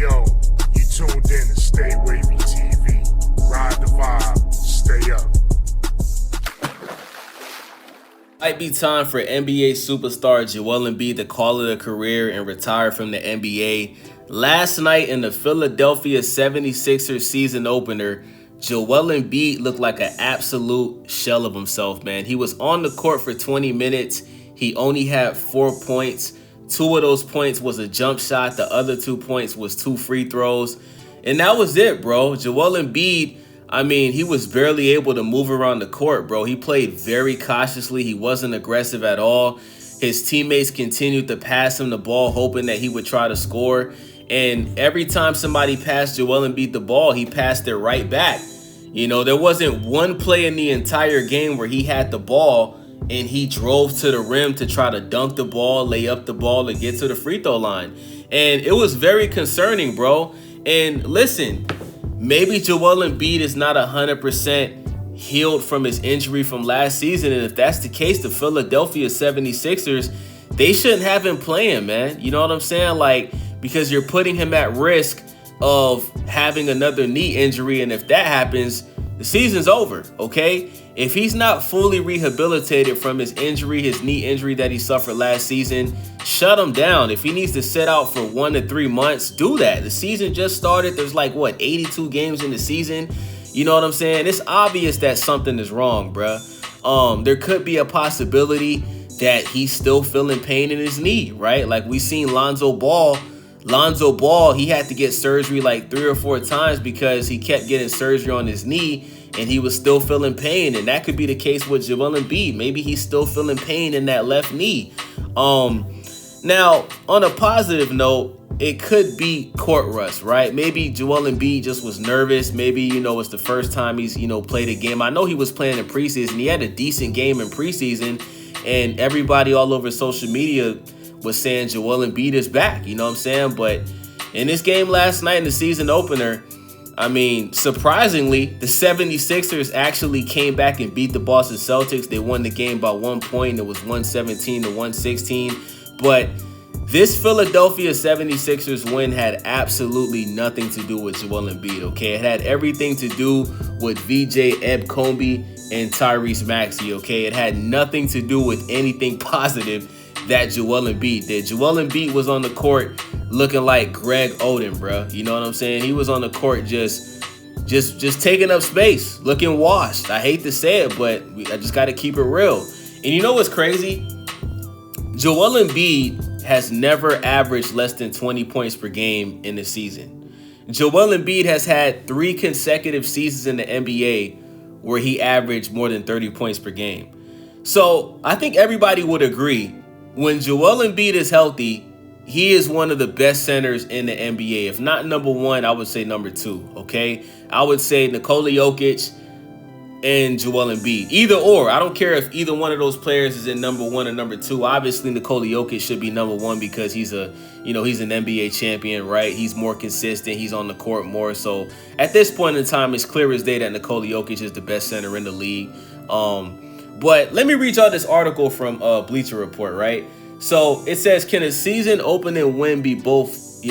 Yo, you tuned in to Stay Wavy TV. Ride the vibe, stay up. Might be time for NBA superstar Joel Embiid to call it a career and retire from the NBA. Last night in the Philadelphia 76ers season opener, Joel Embiid looked like an absolute shell of himself, man. He was on the court for 20 minutes. He only had 4 points. 2 of those points was a jump shot. The other 2 points was 2 free throws. And that was it, bro. Joel Embiid, I mean, he was barely able to move around the court, bro. He played very cautiously. He wasn't aggressive at all. His teammates continued to pass him the ball, hoping that he would try to score. And every time somebody passed Joel Embiid the ball, he passed it right back. You know, there wasn't one play in the entire game where he had the ball and he drove to the rim to try to dunk the ball, lay up the ball, and get to the free throw line. And it was very concerning, bro. And listen, maybe Joel Embiid is not 100% healed from his injury from last season. And if that's the case, the Philadelphia 76ers, they shouldn't have him playing, man. You know what I'm saying? Like, because you're putting him at risk of having another knee injury. And if that happens, the season's over, okay? If he's not fully rehabilitated from his injury, his knee injury that he suffered last season, shut him down. If he needs to sit out for 1 to 3 months, do that. The season just started. There's like, 82 games in the season? You know what I'm saying? It's obvious that something is wrong, bruh. There could be a possibility that he's still feeling pain in his knee, right? Like we seen Lonzo Ball, he had to get surgery like 3 or 4 times because he kept getting surgery on his knee and he was still feeling pain. And that could be the case with Joel Embiid. Maybe he's still feeling pain in that left knee. Now, on a positive note, it could be court rust, right? Maybe Joel Embiid just was nervous. Maybe, it's the first time he's, played a game. I know he was playing in preseason. He had a decent game in preseason, and everybody all over social media was saying Joel Embiid is back, you know what I'm saying? But in this game last night in the season opener, I mean, surprisingly, the 76ers actually came back and beat the Boston Celtics. They won the game by 1 point. It was 117 to 116. But this Philadelphia 76ers win had absolutely nothing to do with Joel Embiid, okay? It had everything to do with VJ Ebkombi and Tyrese Maxey, okay? It had nothing to do with anything positive that Joel Embiid did. Joel Embiid was on the court looking like Greg Oden, bro. You know what I'm saying? He was on the court just taking up space, looking washed. I hate to say it, but I just got to keep it real. And you know what's crazy? Joel Embiid has never averaged less than 20 points per game in the season. Joel Embiid has had 3 consecutive seasons in the NBA where he averaged more than 30 points per game. So I think everybody would agree, when Joel Embiid is healthy, he is one of the best centers in the NBA. If not number 1, I would say number 2, okay? I would say Nikola Jokic and Joel Embiid. Either or. I don't care if either one of those players is in number 1 or number 2. Obviously, Nikola Jokic should be number 1 because he's an NBA champion, right? He's more consistent. He's on the court more. So at this point in time, it's clear as day that Nikola Jokic is the best center in the league. But let me read y'all this article from Bleacher Report, right? So it says, can a season opening win be both,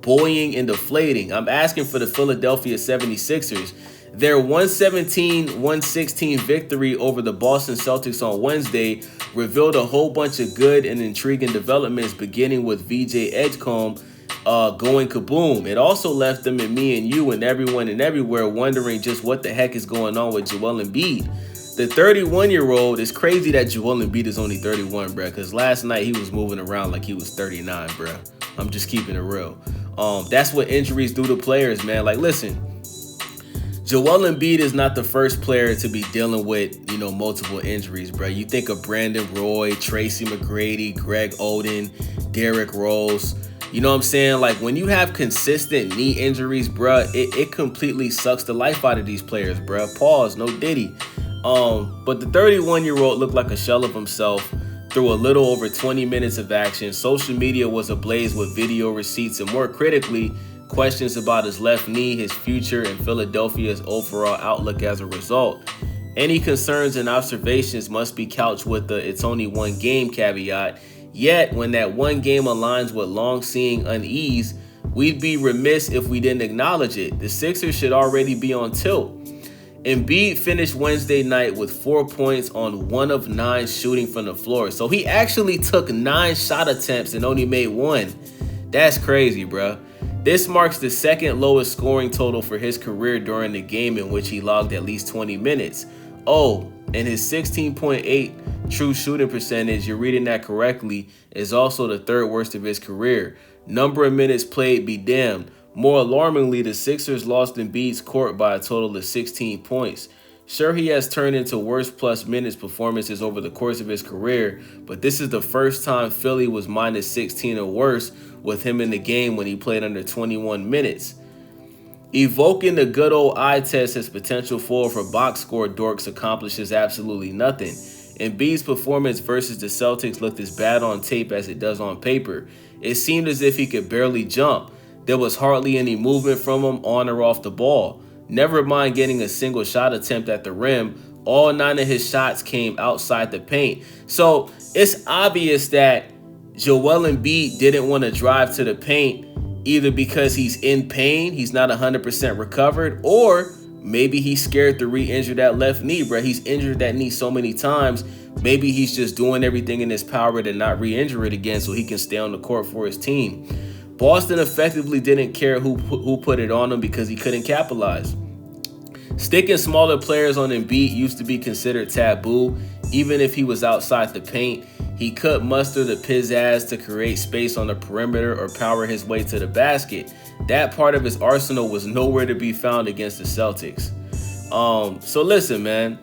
buoying and deflating? I'm asking for the Philadelphia 76ers. Their 117-116 victory over the Boston Celtics on Wednesday revealed a whole bunch of good and intriguing developments, beginning with VJ Edgecombe going kaboom. It also left them and me and you and everyone and everywhere wondering just what the heck is going on with Joel Embiid. The 31-year-old, it's crazy that Joel Embiid is only 31, bro, because last night he was moving around like he was 39, bro. I'm just keeping it real. That's what injuries do to players, man. Like, listen, Joel Embiid is not the first player to be dealing with, multiple injuries, bro. You think of Brandon Roy, Tracy McGrady, Greg Oden, Derrick Rose. You know what I'm saying? Like, when you have consistent knee injuries, bro, it completely sucks the life out of these players, bro. Pause, no diddy. But the 31-year-old looked like a shell of himself through a little over 20 minutes of action. Social media was ablaze with video receipts and, more critically, questions about his left knee, his future, and Philadelphia's overall outlook as a result. Any concerns and observations must be couched with the "it's only one game" caveat. Yet, when that one game aligns with long-seeing unease, We'd be remiss if we didn't acknowledge it. The Sixers should already be on tilt. Embiid finished Wednesday night with 4 points on 1 of 9 shooting from the floor. So he actually took 9 shot attempts and only made 1. That's crazy, bruh. This marks the second lowest scoring total for his career during the game in which he logged at least 20 minutes. Oh, and his 16.8 true shooting percentage, you're reading that correctly, is also the third worst of his career. Number of minutes played be damned. More alarmingly, the Sixers lost Embiid's court by a total of 16 points. Sure, he has turned into worst plus minutes performances over the course of his career, but this is the first time Philly was minus 16 or worse with him in the game when he played under 21 minutes. Evoking the good old eye test as potential foil for box score dorks accomplishes absolutely nothing. Embiid's performance versus the Celtics looked as bad on tape as it does on paper. It seemed as if he could barely jump. There was hardly any movement from him on or off the ball. Never mind getting a single shot attempt at the rim. All 9 of his shots came outside the paint. So it's obvious that Joel Embiid didn't want to drive to the paint either because he's in pain, he's not 100% recovered, or maybe he's scared to re-injure that left knee, bro. He's injured that knee so many times. Maybe he's just doing everything in his power to not re-injure it again so he can stay on the court for his team. Boston effectively didn't care who put it on him because he couldn't capitalize. Sticking smaller players on Embiid used to be considered taboo, even if he was outside the paint. He couldn't muster the pizzazz to create space on the perimeter or power his way to the basket. That part of his arsenal was nowhere to be found against the Celtics. So listen, man.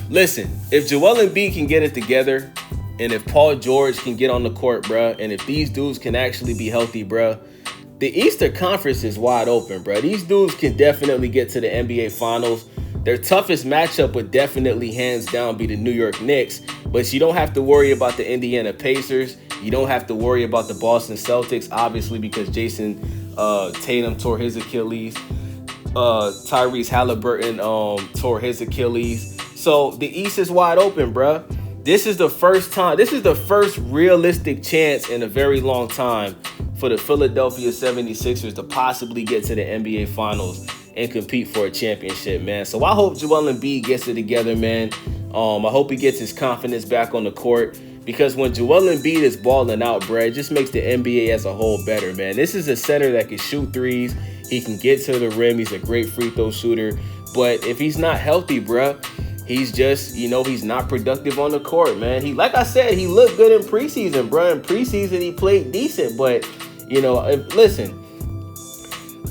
Listen, if Joel Embiid can get it together, and if Paul George can get on the court, bruh, and if these dudes can actually be healthy, bruh, the Eastern Conference is wide open, bruh. These dudes can definitely get to the NBA Finals. Their toughest matchup would definitely hands down be the New York Knicks, but you don't have to worry about the Indiana Pacers. You don't have to worry about the Boston Celtics, obviously, because Jason Tatum tore his Achilles. Tyrese Halliburton tore his Achilles. So the East is wide open, bruh. This is the first realistic chance in a very long time for the Philadelphia 76ers to possibly get to the NBA Finals and compete for a championship, man. So I hope Joel Embiid gets it together, man. I hope he gets his confidence back on the court, because when Joel Embiid is balling out, bro, it just makes the NBA as a whole better, man. This is a center that can shoot threes. He can get to the rim. He's a great free throw shooter. But if he's not healthy, bro, he's just, he's not productive on the court, man. Like I said, he looked good in preseason, bro. In preseason, he played decent. But, listen,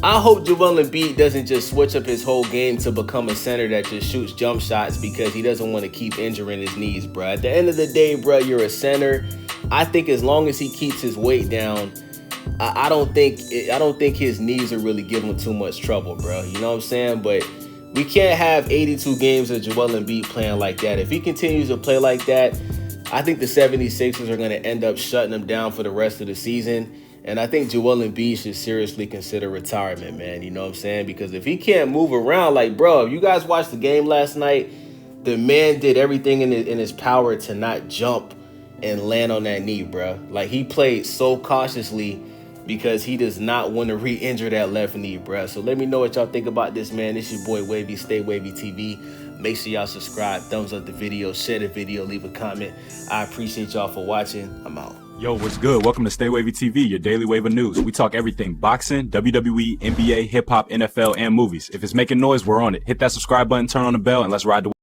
I hope Joel Embiid doesn't just switch up his whole game to become a center that just shoots jump shots because he doesn't want to keep injuring his knees, bro. At the end of the day, bro, you're a center. I think as long as he keeps his weight down, I don't think his knees are really giving him too much trouble, bro. You know what I'm saying? But we can't have 82 games of Joel Embiid playing like that. If he continues to play like that, I think the 76ers are going to end up shutting him down for the rest of the season. And I think Joel Embiid should seriously consider retirement, man. You know what I'm saying? Because if he can't move around, like, bro, if you guys watched the game last night, the man did everything in his power to not jump and land on that knee, bro. Like, he played so cautiously because he does not want to re-injure that left knee, bro. So let me know what y'all think about this, man. It's your boy Wavy, Stay Wavy TV. Make sure y'all subscribe, thumbs up the video, share the video, leave a comment. I appreciate y'all for watching. I'm out. Yo, what's good? Welcome to Stay Wavy TV, your daily wave of news. We talk everything boxing, WWE, NBA, hip hop, NFL, and movies. If it's making noise, we're on it. Hit that subscribe button, turn on the bell, and let's ride the